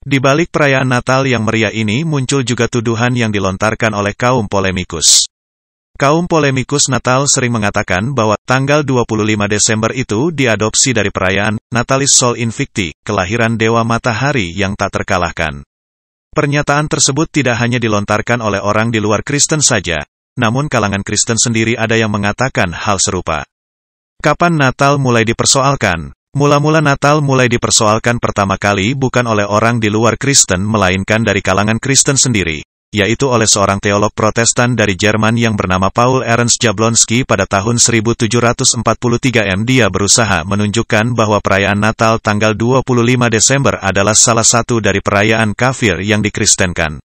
Di balik perayaan Natal yang meriah ini muncul juga tuduhan yang dilontarkan oleh kaum polemikus. Kaum polemikus Natal sering mengatakan bahwa tanggal 25 Desember itu diadopsi dari perayaan Natalis Sol Invicti, kelahiran Dewa Matahari yang tak terkalahkan. Pernyataan tersebut tidak hanya dilontarkan oleh orang di luar Kristen saja, namun kalangan Kristen sendiri ada yang mengatakan hal serupa. Kapan Natal mulai dipersoalkan? Mula-mula Natal mulai dipersoalkan pertama kali bukan oleh orang di luar Kristen melainkan dari kalangan Kristen sendiri, yaitu oleh seorang teolog Protestan dari Jerman yang bernama Paul Ernst Jablonski pada tahun 1743 Dia berusaha menunjukkan bahwa perayaan Natal tanggal 25 Desember adalah salah satu dari perayaan kafir yang dikristenkan.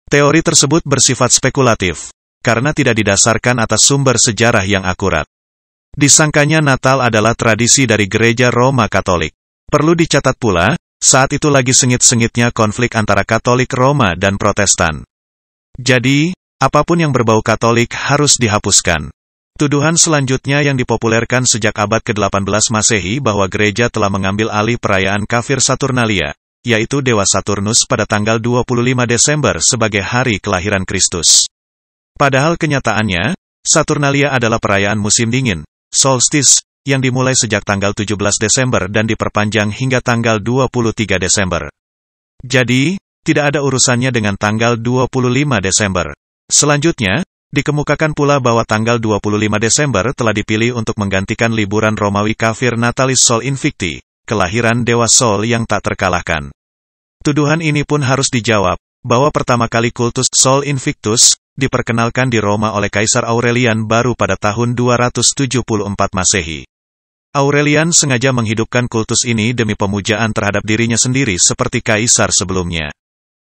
Teori tersebut bersifat spekulatif, karena tidak didasarkan atas sumber sejarah yang akurat. Disangkanya Natal adalah tradisi dari Gereja Roma Katolik. Perlu dicatat pula, saat itu lagi sengit-sengitnya konflik antara Katolik Roma dan Protestan. Jadi, apapun yang berbau Katolik harus dihapuskan. Tuduhan selanjutnya yang dipopulerkan sejak abad ke-18 Masehi bahwa gereja telah mengambil alih perayaan kafir Saturnalia, yaitu Dewa Saturnus pada tanggal 25 Desember sebagai hari kelahiran Kristus. Padahal kenyataannya, Saturnalia adalah perayaan musim dingin, solstice, yang dimulai sejak tanggal 17 Desember dan diperpanjang hingga tanggal 23 Desember. Jadi, tidak ada urusannya dengan tanggal 25 Desember. Selanjutnya, dikemukakan pula bahwa tanggal 25 Desember telah dipilih untuk menggantikan liburan Romawi kafir Natalis Sol Invicti, kelahiran Dewa Sol yang tak terkalahkan. Tuduhan ini pun harus dijawab, bahwa pertama kali kultus Sol Invictus diperkenalkan di Roma oleh Kaisar Aurelian baru pada tahun 274 Masehi. Aurelian sengaja menghidupkan kultus ini demi pemujaan terhadap dirinya sendiri seperti kaisar sebelumnya.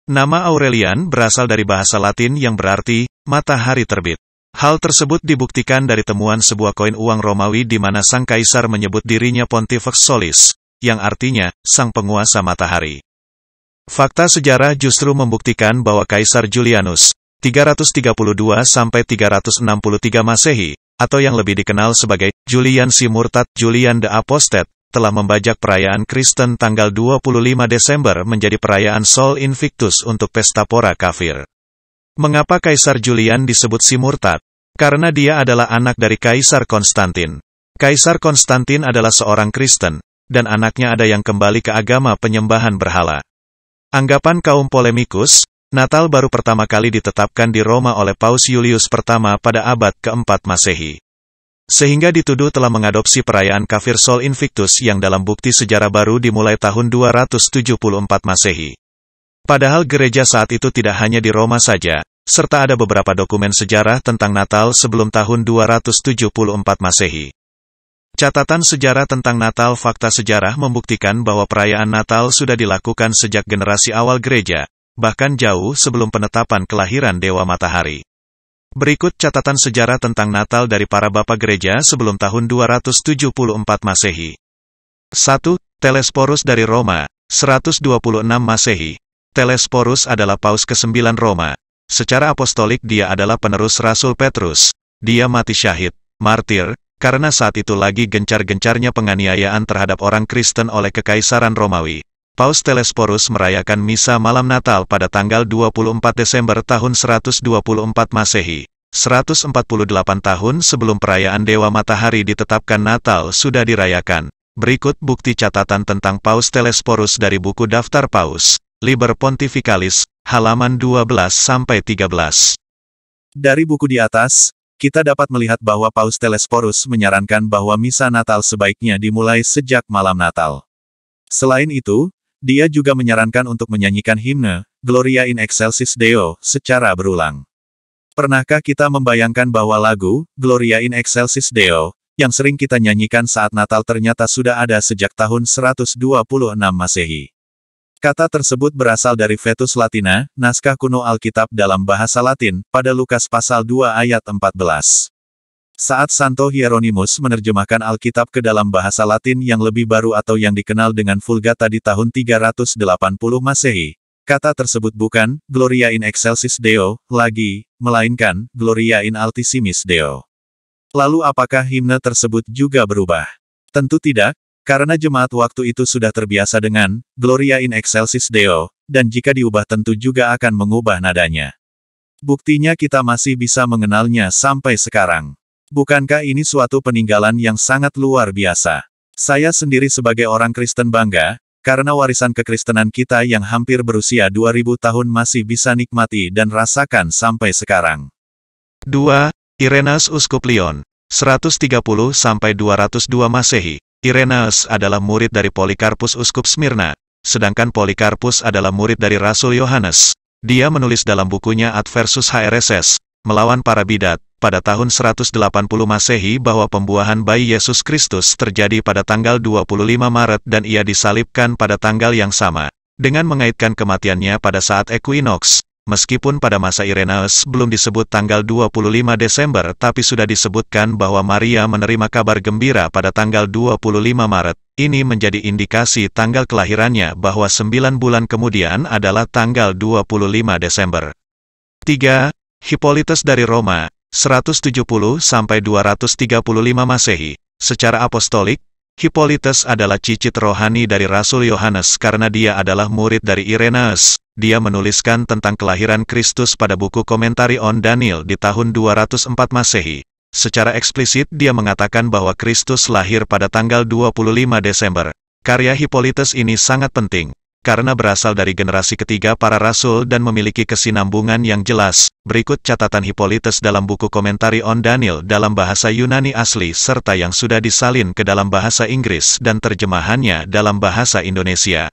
Nama Aurelian berasal dari bahasa Latin yang berarti matahari terbit. Hal tersebut dibuktikan dari temuan sebuah koin uang Romawi di mana sang kaisar menyebut dirinya Pontifex Solis, yang artinya sang penguasa matahari. Fakta sejarah justru membuktikan bahwa Kaisar Julianus 332–363 Masehi, atau yang lebih dikenal sebagai Julian si Murtad Julian the Apostate, telah membajak perayaan Kristen tanggal 25 Desember menjadi perayaan Sol Invictus untuk pesta pora kafir. Mengapa Kaisar Julian disebut si Murtad? Karena dia adalah anak dari Kaisar Konstantin. Kaisar Konstantin adalah seorang Kristen, dan anaknya ada yang kembali ke agama penyembahan berhala. Anggapan kaum polemikus, Natal baru pertama kali ditetapkan di Roma oleh Paus Julius pertama pada abad ke-4 Masehi. Sehingga dituduh telah mengadopsi perayaan kafir Sol Invictus yang dalam bukti sejarah baru dimulai tahun 274 Masehi. Padahal gereja saat itu tidak hanya di Roma saja, serta ada beberapa dokumen sejarah tentang Natal sebelum tahun 274 Masehi. Catatan sejarah tentang Natal. Fakta sejarah membuktikan bahwa perayaan Natal sudah dilakukan sejak generasi awal gereja, bahkan jauh sebelum penetapan kelahiran Dewa Matahari. Berikut catatan sejarah tentang Natal dari para bapak gereja sebelum tahun 274 Masehi. 1. Telesporus dari Roma, 126 Masehi. Telesporus adalah Paus ke-9 Roma. Secara apostolik dia adalah penerus Rasul Petrus. Dia mati syahid, martir, karena saat itu lagi gencar-gencarnya penganiayaan terhadap orang Kristen oleh Kekaisaran Romawi. Paus Telesporus merayakan misa malam Natal pada tanggal 24 Desember tahun 124 Masehi. 148 tahun sebelum perayaan Dewa Matahari ditetapkan Natal sudah dirayakan. Berikut bukti catatan tentang Paus Telesporus dari buku Daftar Paus, Liber Pontificalis, halaman 12–13. Dari buku di atas, kita dapat melihat bahwa Paus Telesporus menyarankan bahwa misa Natal sebaiknya dimulai sejak malam Natal. Selain itu, dia juga menyarankan untuk menyanyikan himne, Gloria in Excelsis Deo, secara berulang. Pernahkah kita membayangkan bahwa lagu, Gloria in Excelsis Deo, yang sering kita nyanyikan saat Natal ternyata sudah ada sejak tahun 126 Masehi? Kata tersebut berasal dari Vetus Latina, naskah kuno Alkitab dalam bahasa Latin, pada Lukas pasal 2 ayat 14. Saat Santo Hieronymus menerjemahkan Alkitab ke dalam bahasa Latin yang lebih baru atau yang dikenal dengan Vulgata di tahun 380 Masehi, kata tersebut bukan Gloria in Excelsis Deo lagi, melainkan Gloria in Altissimis Deo. Lalu apakah himne tersebut juga berubah? Tentu tidak, Karena jemaat waktu itu sudah terbiasa dengan Gloria in excelsis Deo, dan jika diubah tentu juga akan mengubah nadanya. Buktinya kita masih bisa mengenalnya sampai sekarang. Bukankah ini suatu peninggalan yang sangat luar biasa? Saya sendiri sebagai orang Kristen bangga, karena warisan kekristenan kita yang hampir berusia 2000 tahun masih bisa nikmati dan rasakan sampai sekarang. 2. Irenaeus Uskup Lyon, 130-202 Masehi. Irenaeus adalah murid dari Polikarpus Uskup Smyrna, sedangkan Polikarpus adalah murid dari Rasul Yohanes. Dia menulis dalam bukunya Adversus HRSS, melawan para bidat, pada tahun 180 Masehi bahwa pembuahan bayi Yesus Kristus terjadi pada tanggal 25 Maret dan ia disalibkan pada tanggal yang sama, dengan mengaitkan kematiannya pada saat ekuinoks. Meskipun pada masa Irenaeus belum disebut tanggal 25 Desember tapi sudah disebutkan bahwa Maria menerima kabar gembira pada tanggal 25 Maret, ini menjadi indikasi tanggal kelahirannya bahwa 9 bulan kemudian adalah tanggal 25 Desember. 3. Hippolytus dari Roma, 170-235 Masehi. Secara apostolik, Hippolytus adalah cicit rohani dari Rasul Yohanes karena dia adalah murid dari Irenaeus. Dia menuliskan tentang kelahiran Kristus pada buku Komentari on Daniel di tahun 204 Masehi. Secara eksplisit dia mengatakan bahwa Kristus lahir pada tanggal 25 Desember. Karya Hippolytus ini sangat penting, karena berasal dari generasi ketiga para rasul dan memiliki kesinambungan yang jelas. Berikut catatan Hippolytus dalam buku Komentari on Daniel dalam bahasa Yunani asli serta yang sudah disalin ke dalam bahasa Inggris dan terjemahannya dalam bahasa Indonesia.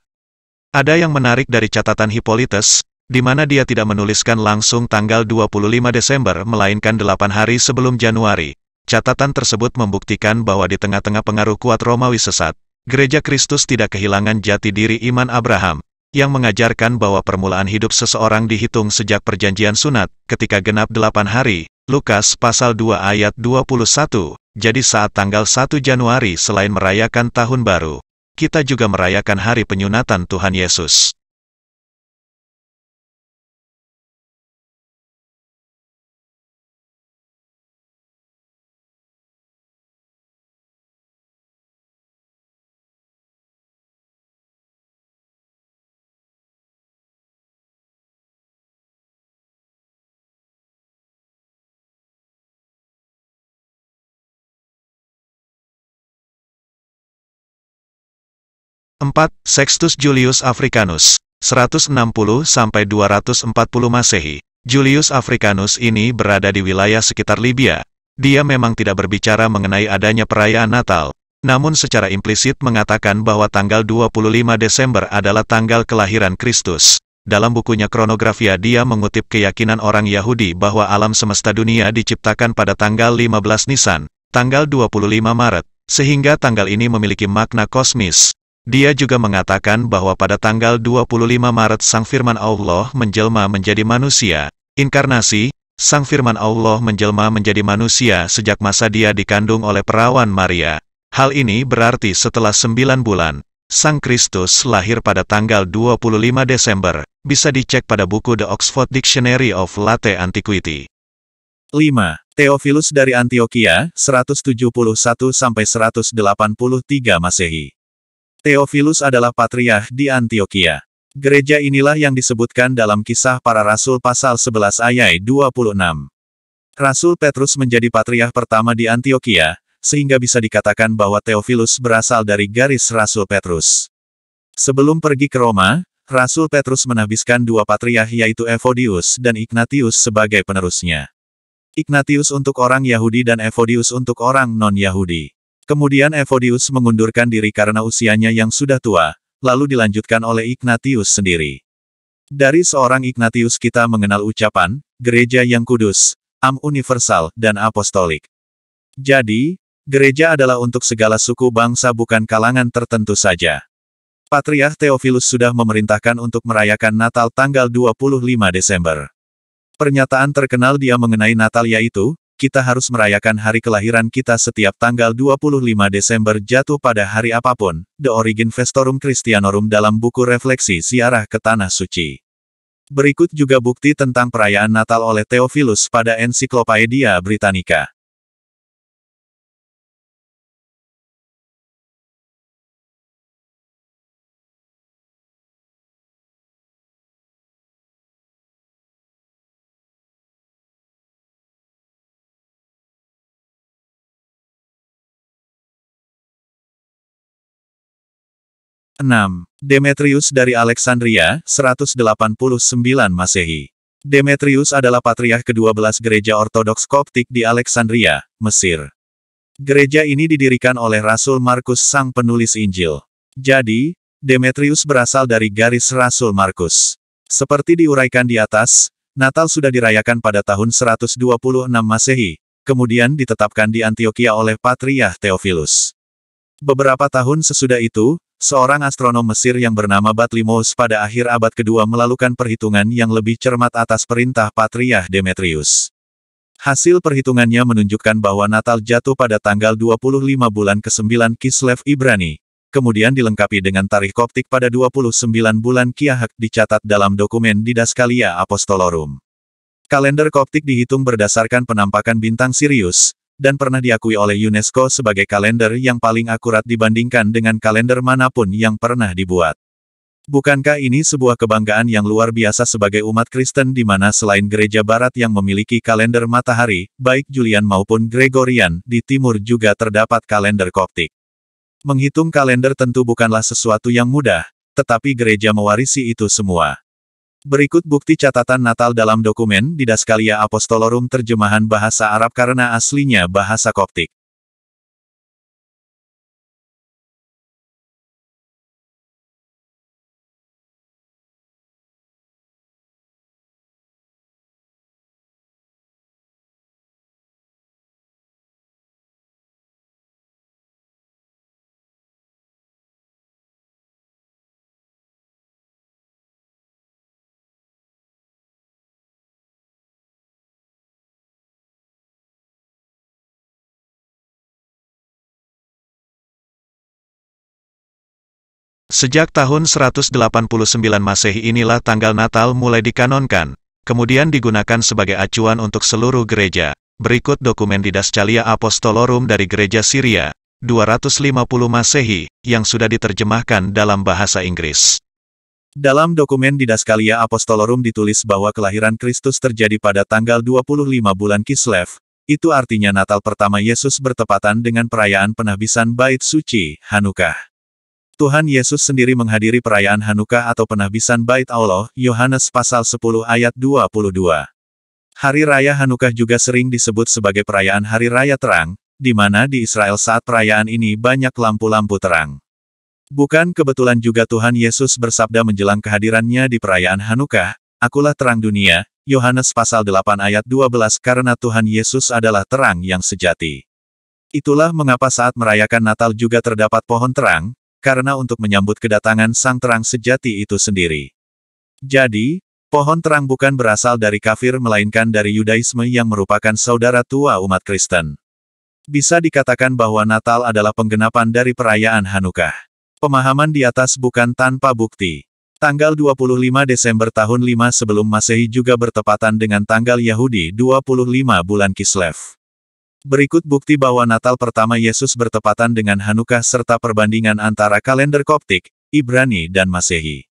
Ada yang menarik dari catatan Hippolytus, di mana dia tidak menuliskan langsung tanggal 25 Desember melainkan 8 hari sebelum Januari. Catatan tersebut membuktikan bahwa di tengah-tengah pengaruh kuat Romawi sesat, Gereja Kristus tidak kehilangan jati diri iman Abraham, yang mengajarkan bahwa permulaan hidup seseorang dihitung sejak perjanjian sunat, ketika genap 8 hari, Lukas pasal 2 ayat 21, jadi saat tanggal 1 Januari selain merayakan Tahun Baru, kita juga merayakan hari penyunatan Tuhan Yesus. Empat. Sextus Julius Africanus, 160-240 Masehi. Julius Africanus ini berada di wilayah sekitar Libya. Dia memang tidak berbicara mengenai adanya perayaan Natal, namun secara implisit mengatakan bahwa tanggal 25 Desember adalah tanggal kelahiran Kristus. Dalam bukunya Kronografia dia mengutip keyakinan orang Yahudi bahwa alam semesta dunia diciptakan pada tanggal 15 Nisan, tanggal 25 Maret, sehingga tanggal ini memiliki makna kosmis. Dia juga mengatakan bahwa pada tanggal 25 Maret Sang Firman Allah menjelma menjadi manusia. Inkarnasi, Sang Firman Allah menjelma menjadi manusia sejak masa dia dikandung oleh perawan Maria. Hal ini berarti setelah 9 bulan, Sang Kristus lahir pada tanggal 25 Desember. Bisa dicek pada buku The Oxford Dictionary of Late Antiquity. 5. Theophilus dari Antioquia, 171-183 Masehi. Theophilus adalah patriark di Antioquia. Gereja inilah yang disebutkan dalam Kisah Para Rasul pasal 11 ayat 26. Rasul Petrus menjadi patriark pertama di Antioquia, sehingga bisa dikatakan bahwa Theophilus berasal dari garis Rasul Petrus. Sebelum pergi ke Roma, Rasul Petrus menahbiskan 2 patriark yaitu Evodius dan Ignatius sebagai penerusnya. Ignatius untuk orang Yahudi dan Evodius untuk orang non-Yahudi. Kemudian Evodius mengundurkan diri karena usianya yang sudah tua, lalu dilanjutkan oleh Ignatius sendiri. Dari seorang Ignatius kita mengenal ucapan, gereja yang kudus, universal, dan apostolik. Jadi, gereja adalah untuk segala suku bangsa bukan kalangan tertentu saja. Patriark Theophilus sudah memerintahkan untuk merayakan Natal tanggal 25 Desember. Pernyataan terkenal dia mengenai Natal yaitu, kita harus merayakan hari kelahiran kita setiap tanggal 25 Desember jatuh pada hari apapun, The Origin Festorum Christianorum dalam buku Refleksi Ziarah ke Tanah Suci. Berikut juga bukti tentang perayaan Natal oleh Theophilus pada Ensiklopedia Britannica. 6. Demetrius dari Alexandria, 189 Masehi. Demetrius adalah patriark ke-12 gereja ortodoks Koptik di Alexandria, Mesir. Gereja ini didirikan oleh Rasul Markus sang penulis Injil. Jadi, Demetrius berasal dari garis Rasul Markus. Seperti diuraikan di atas, Natal sudah dirayakan pada tahun 126 Masehi, kemudian ditetapkan di Antioquia oleh Patriark Theophilus. Beberapa tahun sesudah itu, seorang astronom Mesir yang bernama Batlimos pada akhir abad kedua melakukan perhitungan yang lebih cermat atas perintah Patriark Demetrius. Hasil perhitungannya menunjukkan bahwa Natal jatuh pada tanggal 25 bulan ke-9 Kislev Ibrani, kemudian dilengkapi dengan tarikh Koptik pada 29 bulan Kiahak dicatat dalam dokumen Didaskalia Apostolorum. Kalender Koptik dihitung berdasarkan penampakan bintang Sirius, dan pernah diakui oleh UNESCO sebagai kalender yang paling akurat dibandingkan dengan kalender manapun yang pernah dibuat. Bukankah ini sebuah kebanggaan yang luar biasa sebagai umat Kristen di mana selain gereja barat yang memiliki kalender matahari, baik Julian maupun Gregorian, di timur juga terdapat kalender Koptik. Menghitung kalender tentu bukanlah sesuatu yang mudah, tetapi gereja mewarisi itu semua. Berikut bukti catatan Natal dalam dokumen Didaskalia Apostolorum terjemahan bahasa Arab karena aslinya bahasa Koptik. Sejak tahun 189 Masehi inilah tanggal Natal mulai dikanonkan, kemudian digunakan sebagai acuan untuk seluruh gereja. Berikut dokumen Didaskalia Apostolorum dari Gereja Syria, 250 Masehi, yang sudah diterjemahkan dalam bahasa Inggris. Dalam dokumen Didaskalia Apostolorum ditulis bahwa kelahiran Kristus terjadi pada tanggal 25 bulan Kislev, itu artinya Natal pertama Yesus bertepatan dengan perayaan penahbisan Bait Suci, Hanukkah. Tuhan Yesus sendiri menghadiri perayaan Hanukkah atau penahbisan Bait Allah, Yohanes pasal 10 ayat 22. Hari Raya Hanukkah juga sering disebut sebagai perayaan Hari Raya Terang, di mana di Israel saat perayaan ini banyak lampu-lampu terang. Bukan kebetulan juga Tuhan Yesus bersabda menjelang kehadirannya di perayaan Hanukkah, "Akulah terang dunia," Yohanes pasal 8 ayat 12 karena Tuhan Yesus adalah terang yang sejati. Itulah mengapa saat merayakan Natal juga terdapat pohon terang, karena untuk menyambut kedatangan sang terang sejati itu sendiri. Jadi, pohon terang bukan berasal dari kafir melainkan dari Yudaisme yang merupakan saudara tua umat Kristen. Bisa dikatakan bahwa Natal adalah penggenapan dari perayaan Hanukkah. Pemahaman di atas bukan tanpa bukti. Tanggal 25 Desember tahun 5 sebelum Masehi juga bertepatan dengan tanggal Yahudi 25 bulan Kislev. Berikut bukti bahwa Natal pertama Yesus bertepatan dengan Hanukkah serta perbandingan antara kalender Koptik, Ibrani dan Masehi.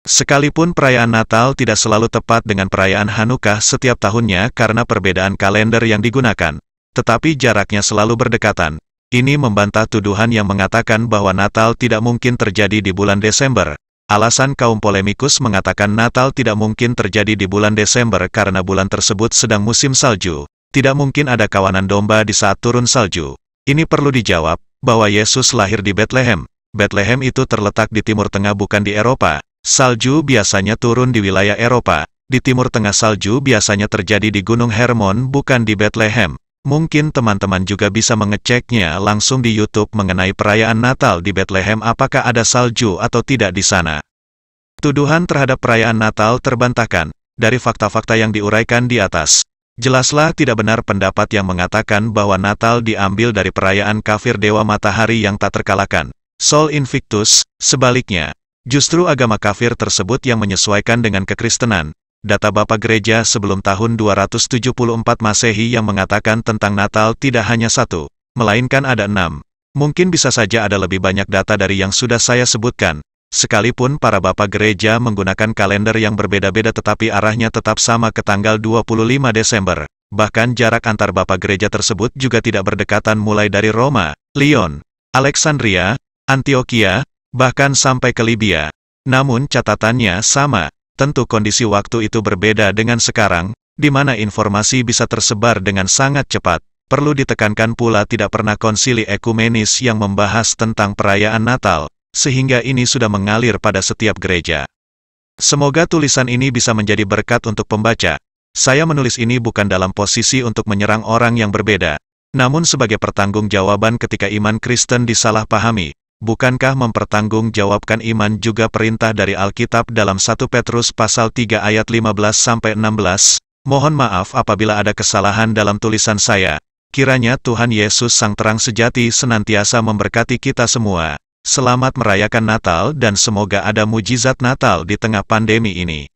Sekalipun perayaan Natal tidak selalu tepat dengan perayaan Hanukkah setiap tahunnya karena perbedaan kalender yang digunakan, tetapi jaraknya selalu berdekatan. Ini membantah tuduhan yang mengatakan bahwa Natal tidak mungkin terjadi di bulan Desember. Alasan kaum polemikus mengatakan Natal tidak mungkin terjadi di bulan Desember karena bulan tersebut sedang musim salju. Tidak mungkin ada kawanan domba di saat turun salju. Ini perlu dijawab, bahwa Yesus lahir di Bethlehem. Bethlehem itu terletak di Timur Tengah bukan di Eropa. Salju biasanya turun di wilayah Eropa. Di Timur Tengah salju biasanya terjadi di Gunung Hermon bukan di Bethlehem. Mungkin teman-teman juga bisa mengeceknya langsung di YouTube mengenai perayaan Natal di Bethlehem apakah ada salju atau tidak di sana. Tuduhan terhadap perayaan Natal terbantahkan. Dari fakta-fakta yang diuraikan di atas, jelaslah tidak benar pendapat yang mengatakan bahwa Natal diambil dari perayaan kafir dewa matahari yang tak terkalahkan, Sol Invictus. Sebaliknya, Justru agama kafir tersebut yang menyesuaikan dengan kekristenan. Data Bapak Gereja sebelum tahun 274 Masehi yang mengatakan tentang Natal tidak hanya satu, melainkan ada 6. Mungkin bisa saja ada lebih banyak data dari yang sudah saya sebutkan. Sekalipun para Bapak Gereja menggunakan kalender yang berbeda-beda tetapi arahnya tetap sama ke tanggal 25 Desember. Bahkan jarak antar Bapak Gereja tersebut juga tidak berdekatan mulai dari Roma, Lyon, Alexandria, Antioquia, bahkan sampai ke Libya. Namun catatannya sama. Tentu kondisi waktu itu berbeda dengan sekarang, di mana informasi bisa tersebar dengan sangat cepat. Perlu ditekankan pula tidak pernah konsili ekumenis yang membahas tentang perayaan Natal, sehingga ini sudah mengalir pada setiap gereja. Semoga tulisan ini bisa menjadi berkat untuk pembaca. Saya menulis ini bukan dalam posisi untuk menyerang orang yang berbeda, namun sebagai pertanggungjawaban ketika iman Kristen disalahpahami. Bukankah mempertanggungjawabkan iman juga perintah dari Alkitab dalam 1 Petrus pasal 3 ayat 15-16? Mohon maaf apabila ada kesalahan dalam tulisan saya. Kiranya Tuhan Yesus Sang Terang Sejati senantiasa memberkati kita semua. Selamat merayakan Natal dan semoga ada mujizat Natal di tengah pandemi ini.